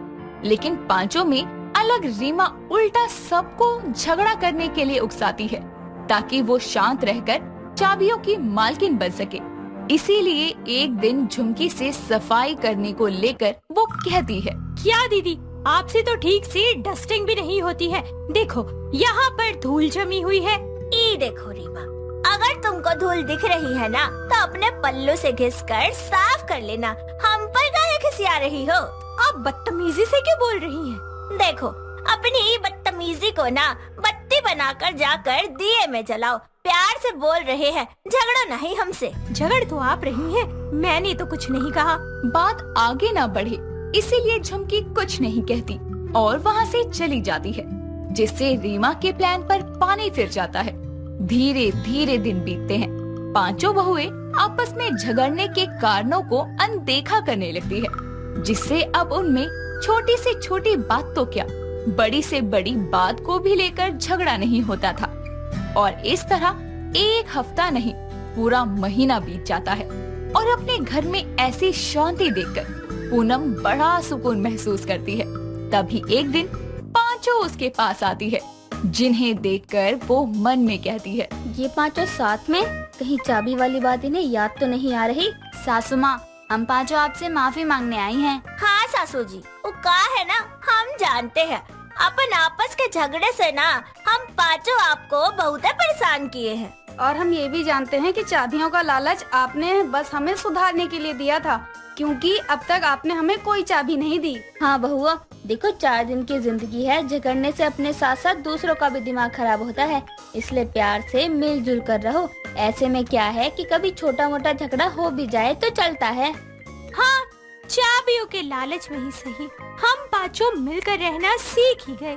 लेकिन पांचों में अलग रीमा उल्टा सबको झगड़ा करने के लिए उकसाती है ताकि वो शांत रहकर चाबियों की मालकिन बन सके। इसीलिए एक दिन झुमकी से सफाई करने को लेकर वो कहती है, क्या दीदी, आपसे तो ठीक से डस्टिंग भी नहीं होती है। देखो यहाँ पर धूल जमी हुई है। ये देखो रीमा, अगर तुमको धूल दिख रही है ना तो अपने पल्लू से घिसकर साफ कर लेना। हम पर काहे खिसिया रही हो? आप बदतमीजी से क्यों बोल रही हैं? देखो, अपनी बदतमीजी को ना बत्ती बनाकर जाकर दिए में जलाओ। प्यार से बोल रहे हैं, झगड़ो नहीं हमसे। झगड़ तो आप रही हैं, मैंने तो कुछ नहीं कहा। बात आगे ना बढ़े इसीलिए झुमकी कुछ नहीं कहती और वहाँ से चली जाती है, जिससे रीमा के प्लान पर पानी फिर जाता है। धीरे धीरे दिन बीतते हैं। पांचों बहुएं आपस में झगड़ने के कारणों को अनदेखा करने लगती है, जिससे अब उनमें छोटी से छोटी बात तो क्या, बड़ी से बड़ी बात को भी लेकर झगड़ा नहीं होता था। और इस तरह एक हफ्ता नहीं, पूरा महीना बीत जाता है और अपने घर में ऐसी शांति देखकर पूनम बड़ा सुकून महसूस करती है। तभी एक दिन पांचों उसके पास आती है, जिन्हें देखकर वो मन में कहती है, ये पांचों साथ में, कहीं चाबी वाली बात इन्हें याद तो नहीं आ रही? सासू माँ, हम पांचों आपसे माफी मांगने आई हैं। हाँ सासू जी, वो का है ना, हम जानते हैं अपन आपस के झगड़े से ना हम पांचों आपको बहुत परेशान किए हैं। और हम ये भी जानते हैं कि चाबियों का लालच आपने बस हमें सुधारने के लिए दिया था, क्योंकि अब तक आपने हमें कोई चाबी नहीं दी। हाँ बहुआ, देखो 4 दिन की जिंदगी है, झगड़ने से अपने साथ साथ दूसरों का भी दिमाग खराब होता है, इसलिए प्यार से मिलजुल कर रहो। ऐसे में क्या है कि कभी छोटा मोटा झगड़ा हो भी जाए तो चलता है। हाँ, चाबियों के लालच में ही सही, हम पांचों मिलकर रहना सीख ही गए।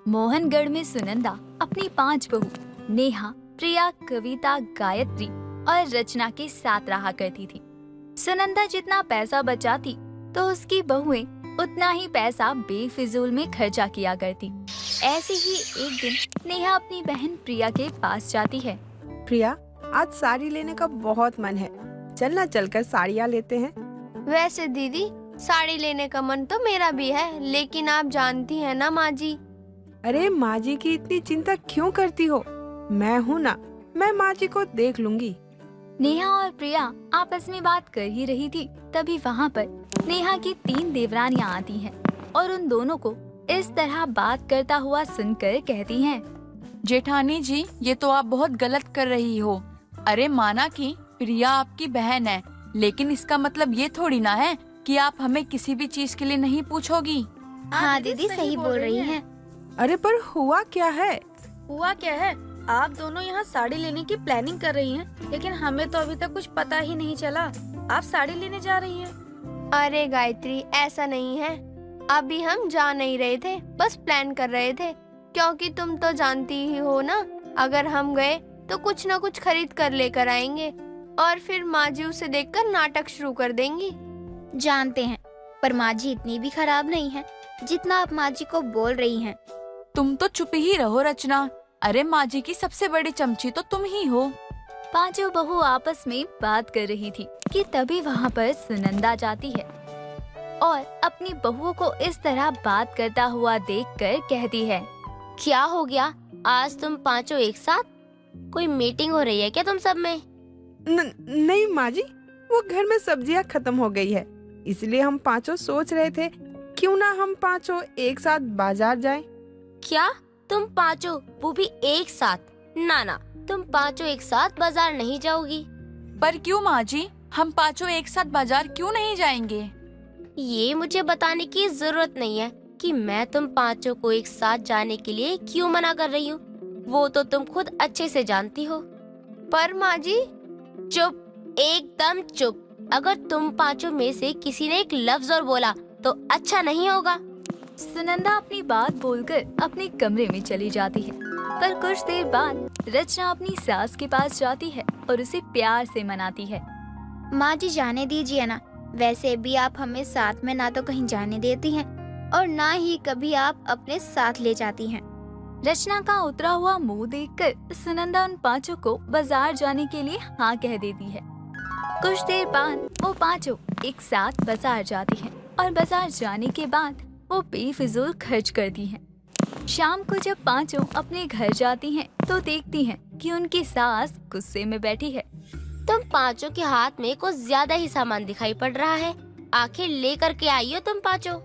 मोहनगढ़ में सुनंदा अपनी 5 बहू नेहा, प्रिया, कविता, गायत्री और रचना के साथ रहा करती थी। सुनंदा जितना पैसा बचाती तो उसकी बहुएं उतना ही पैसा बेफिजूल में खर्चा किया करती। ऐसे ही एक दिन नेहा अपनी बहन प्रिया के पास जाती है। प्रिया, आज साड़ी लेने का बहुत मन है, चलना चलकर साड़ियाँ लेते हैं। वैसे दीदी, साड़ी लेने का मन तो मेरा भी है, लेकिन आप जानती हैं ना माँ जी। अरे माँ जी की इतनी चिंता क्यों करती हो? मैं हूँ ना, मैं माँ जी को देख लूंगी। नेहा और प्रिया आपस में बात कर ही रही थी, तभी वहाँ पर नेहा की 3 देवरानियाँ आती हैं और उन दोनों को इस तरह बात करता हुआ सुनकर कहती हैं, जेठानी जी, ये तो आप बहुत गलत कर रही हो। अरे माना कि प्रिया आपकी बहन है, लेकिन इसका मतलब ये थोड़ी ना है कि आप हमें किसी भी चीज के लिए नहीं पूछोगी। हाँ दीदी, सही बोल रही हैं। अरे पर हुआ क्या है? हुआ क्या है? आप दोनों यहाँ साड़ी लेने की प्लानिंग कर रही हैं, लेकिन हमें तो अभी तक कुछ पता ही नहीं चला। आप साड़ी लेने जा रही हैं? अरे गायत्री, ऐसा नहीं है, अभी हम जा नहीं रहे थे, बस प्लान कर रहे थे, क्योंकि तुम तो जानती ही हो ना, अगर हम गए तो कुछ न कुछ खरीद कर लेकर आएंगे और फिर माँ जी उसे देखकर नाटक शुरू कर देंगी। जानते हैं, पर माँ जी इतनी भी खराब नहीं है जितना आप माँ जी को बोल रही हैं। तुम तो चुप ही रहो रचना। अरे माँ जी की सबसे बड़ी चमची तो तुम ही हो। 5 बहू आपस में बात कर रही थी कि तभी वहाँ पर सुनंदा जाती है और अपनी बहुओं को इस तरह बात करता हुआ देखकर कहती है, क्या हो गया? आज तुम पांचों एक साथ? कोई मीटिंग हो रही है क्या तुम सब में? नहीं माँ जी, वो घर में सब्जियाँ खत्म हो गई है, इसलिए हम पांचों सोच रहे थे क्यों ना हम पांचों एक साथ बाजार जाएं। क्या तुम पांचों, वो भी एक साथ? ना, तुम पांचों एक साथ बाजार नहीं जाओगी। पर क्यों माँ जी, हम पांचों एक साथ बाजार क्यों नहीं जाएंगे? ये मुझे बताने की जरूरत नहीं है कि मैं तुम पांचों को एक साथ जाने के लिए क्यों मना कर रही हूँ, वो तो तुम खुद अच्छे से जानती हो। पर माँ जी, चुप, एकदम चुप। अगर तुम पांचों में से किसी ने एक लफ्ज और बोला तो अच्छा नहीं होगा। सुनंदा अपनी बात बोलकर अपने कमरे में चली जाती है। पर कुछ देर बाद रचना अपनी सास के पास जाती है और उसे प्यार से मनाती है। माँ जी, जाने दीजिए ना, वैसे भी आप हमें साथ में ना तो कहीं जाने देती हैं और ना ही कभी आप अपने साथ ले जाती हैं। रचना का उतरा हुआ मुंह देखकर सुनंदा उन पांचों को बाजार जाने के लिए हाँ कह देती है। कुछ देर बाद वो पांचों एक साथ बाजार जाती हैं और बाजार जाने के बाद वो बेफिजूल खर्च करती हैं। शाम को जब पांचों अपने घर जाती हैं तो देखती हैं कि उनकी सास गुस्से में बैठी है। तुम पांचों के हाथ में कुछ ज्यादा ही सामान दिखाई पड़ रहा है, आखिर लेकर के आई हो तुम पांचों?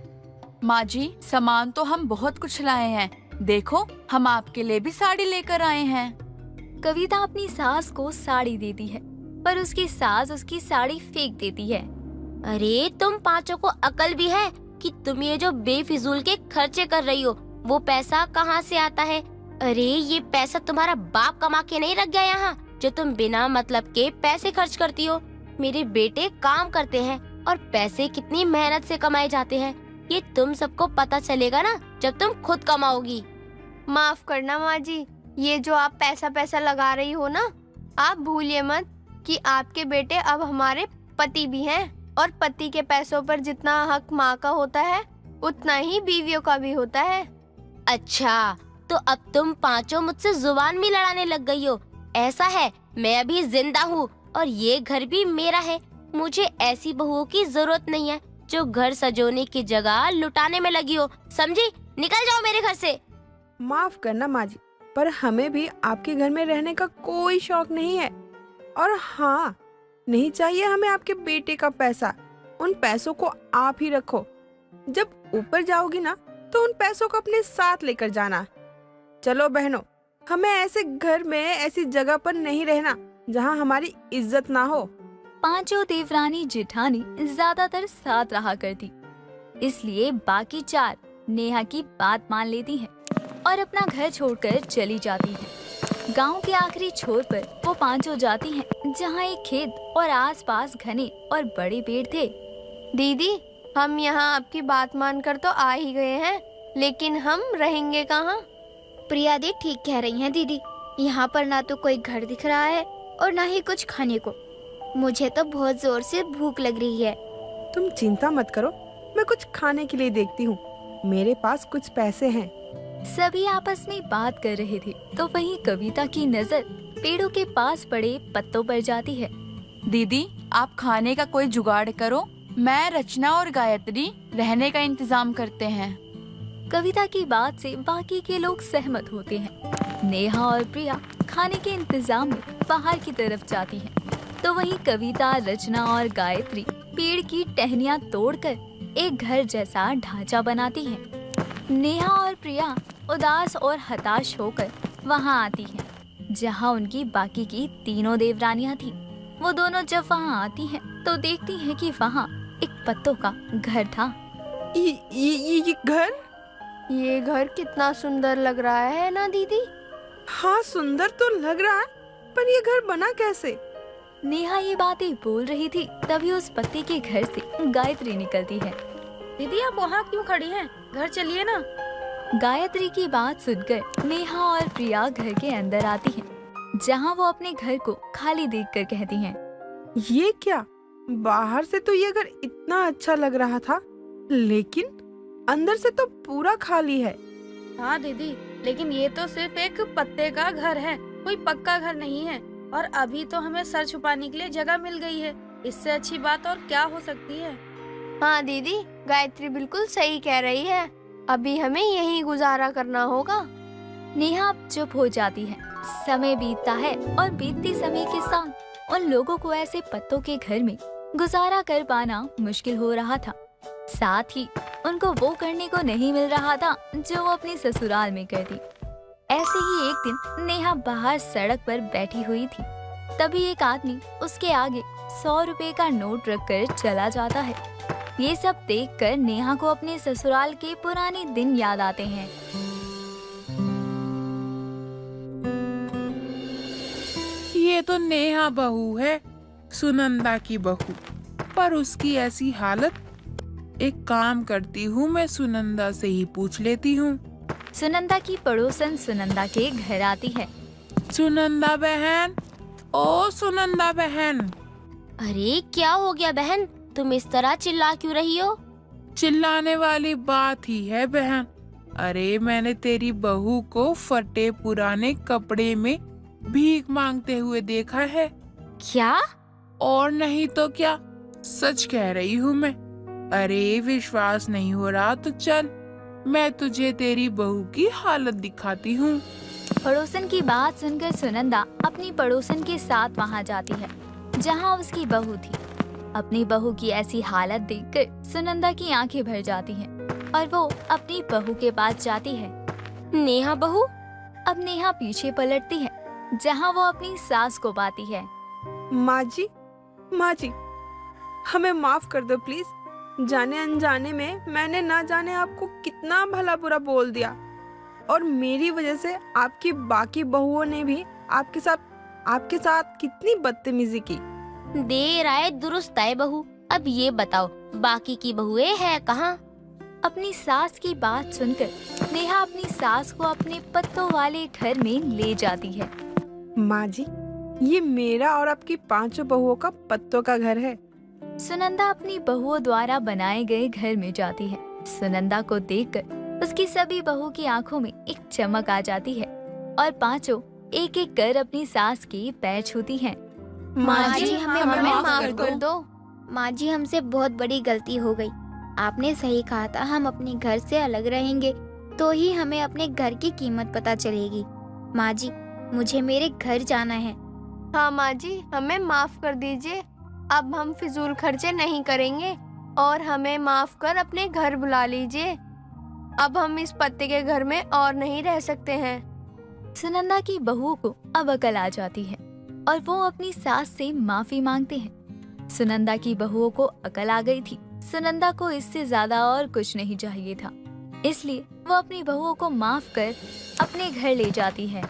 माँ जी, सामान तो हम बहुत कुछ लाए हैं, देखो हम आपके लिए भी साड़ी लेकर आए हैं। कविता अपनी सास को साड़ी देती है, पर उसकी सास उसकी साड़ी फेंक देती है। अरे तुम पांचों को अकल भी है कि तुम ये जो बेफिजूल के खर्चे कर रही हो, वो पैसा कहाँ से आता है? अरे ये पैसा तुम्हारा बाप कमा के नहीं रख गया यहाँ, जो तुम बिना मतलब के पैसे खर्च करती हो। मेरे बेटे काम करते हैं और पैसे कितनी मेहनत से कमाए जाते हैं, ये तुम सबको पता चलेगा ना जब तुम खुद कमाओगी। माफ करना माँ जी, ये जो आप पैसा पैसा लगा रही हो ना, आप भूलिए मत कि आपके बेटे अब हमारे पति भी हैं और पति के पैसों पर जितना हक माँ का होता है उतना ही बीवियों का भी होता है। अच्छा, तो अब तुम पांचों मुझसे जुबान भी लड़ाने लग गई हो। ऐसा है, मैं अभी जिंदा हूँ और ये घर भी मेरा है। मुझे ऐसी बहुओं की जरूरत नहीं है जो घर सजोने की जगह लुटाने में लगी हो, समझी? निकल जाओ मेरे घर से। माफ करना माँ जी, पर हमें भी आपके घर में रहने का कोई शौक नहीं है। और हाँ, नहीं चाहिए हमें आपके बेटे का पैसा, उन पैसों को आप ही रखो। जब ऊपर जाओगी ना तो उन पैसों को अपने साथ लेकर जाना। चलो बहनों, हमें ऐसे घर में ऐसी जगह पर नहीं रहना जहाँ हमारी इज्जत ना हो। पांचों देवरानी जेठानी ज्यादातर साथ रहा करती, इसलिए बाकी चार नेहा की बात मान लेती हैं और अपना घर छोड़कर चली जाती हैं। गांव के आखिरी छोर पर वो पांचों जाती हैं, जहां एक खेत और आसपास घने और बड़े पेड़ थे। दीदी, हम यहाँ आपकी बात मानकर तो आ ही गए हैं, लेकिन हम रहेंगे कहाँ? प्रिया दी ठीक कह रही हैं दीदी। यहाँ पर ना तो कोई घर दिख रहा है और ना ही कुछ खाने को। मुझे तो बहुत जोर से भूख लग रही है। तुम चिंता मत करो, मैं कुछ खाने के लिए देखती हूँ। मेरे पास कुछ पैसे हैं। सभी आपस में बात कर रहे थे तो वहीं कविता की नजर पेड़ों के पास पड़े पत्तों पर जाती है। दीदी, आप खाने का कोई जुगाड़ करो, मैं रचना और गायत्री रहने का इंतजाम करते हैं। कविता की बात से बाकी के लोग सहमत होते हैं। नेहा और प्रिया खाने के इंतजाम में बाहर की तरफ जाती हैं, तो वहीं कविता, रचना और गायत्री पेड़ की टहनियाँ तोड़कर एक घर जैसा ढांचा बनाती हैं। नेहा और प्रिया उदास और हताश होकर वहां आती हैं, जहां उनकी बाकी की तीनों देवरानियां थीं। वो दोनों जब वहां आती हैं, तो देखती हैं कि वहां एक पत्तों का घर था। ये घर? ये घर कितना सुंदर लग रहा है ना दीदी? हाँ, सुंदर तो लग रहा है, पर ये घर बना कैसे? नेहा ये बातें बोल रही थी, तभी उस पत्ते के घर से गायत्री निकलती है। दीदी, आप वहाँ क्यों खड़ी हैं? घर चलिए ना। गायत्री की बात सुनकर नेहा और प्रिया घर के अंदर आती हैं, जहां वो अपने घर को खाली देखकर कहती हैं, ये क्या? बाहर से तो ये घर इतना अच्छा लग रहा था, लेकिन अंदर से तो पूरा खाली है। हाँ दीदी, लेकिन ये तो सिर्फ एक पत्ते का घर है, कोई पक्का घर नहीं है। और अभी तो हमें सर छुपाने के लिए जगह मिल गई है, इससे अच्छी बात और क्या हो सकती है? हाँ दीदी, गायत्री बिल्कुल सही कह रही है। अभी हमें यहीं गुजारा करना होगा। नेहा अब चुप हो जाती है। समय बीतता है और बीतते समय के साथ उन लोगों को ऐसे पत्तों के घर में गुजारा कर पाना मुश्किल हो रहा था। साथ ही उनको वो करने को नहीं मिल रहा था जो वो अपने ससुराल में करती। ऐसे ही एक दिन नेहा बाहर सड़क पर बैठी हुई थी, तभी एक आदमी उसके आगे 100 रुपए का नोट रखकर चला जाता है। ये सब देखकर नेहा को अपने ससुराल के पुराने दिन याद आते हैं। ये तो नेहा बहू है, सुनंदा की बहू, पर उसकी ऐसी हालत। एक काम करती हूँ, मैं सुनंदा से ही पूछ लेती हूँ। सुनंदा की पड़ोसन सुनंदा के घर आती है। सुनंदा बहन, ओ सुनंदा बहन। अरे क्या हो गया बहन, तुम इस तरह चिल्ला क्यों रही हो? चिल्लाने वाली बात ही है बहन। अरे मैंने तेरी बहू को फटे पुराने कपड़े में भीख मांगते हुए देखा है। क्या? और नहीं तो क्या, सच कह रही हूँ मैं। अरे विश्वास नहीं हो रहा तो चल, मैं तुझे तेरी बहू की हालत दिखाती हूँ। पड़ोसन की बात सुनकर सुनंदा अपनी पड़ोसन के साथ वहाँ जाती है, जहाँ उसकी बहू थी। अपनी बहू की ऐसी हालत देखकर सुनंदा की आंखें भर जाती हैं और वो अपनी बहू के पास जाती है। नेहा बहू? अब नेहा पीछे पलटती है, जहाँ वो अपनी सास को पाती है। माँ जी, हमें माफ कर दो प्लीज। जाने अनजाने में मैंने ना जाने आपको कितना भला बुरा बोल दिया, और मेरी वजह से आपकी बाकी बहुओं ने भी आपके साथ कितनी बदतमीजी की। देर आए दुरुस्त आए बहू। अब ये बताओ, बाकी की बहुएं है कहाँ? अपनी सास की बात सुनकर नेहा अपनी सास को अपने पत्तों वाले घर में ले जाती है। माँ जी, ये मेरा और आपकी 5 बहुओं का पत्तों का घर है। सुनंदा अपनी बहुओं द्वारा बनाए गए घर में जाती है। सुनंदा को देखकर उसकी सभी बहू की आंखों में एक चमक आ जाती है और पांचों एक एक कर अपनी सास के पैर छूती हैं। माँ जी, हमें माफ कर दो। माँ जी, हमसे बहुत बड़ी गलती हो गई। आपने सही कहा था, हम अपने घर से अलग रहेंगे तो ही हमें अपने घर की कीमत पता चलेगी। माँ जी, मुझे मेरे घर जाना है। हाँ माँ जी, हमें माफ कर दीजिए। अब हम फिजूल खर्चे नहीं करेंगे और हमें माफ कर अपने घर बुला लीजिए। अब हम इस पत्ते के घर में और नहीं रह सकते हैं। सुनंदा की बहू को अब अकल आ जाती है और वो अपनी सास से माफी मांगते हैं। सुनंदा की बहुओं को अकल आ गई थी। सुनंदा को इससे ज्यादा और कुछ नहीं चाहिए था, इसलिए वो अपनी बहुओं को माफ कर अपने घर ले जाती है।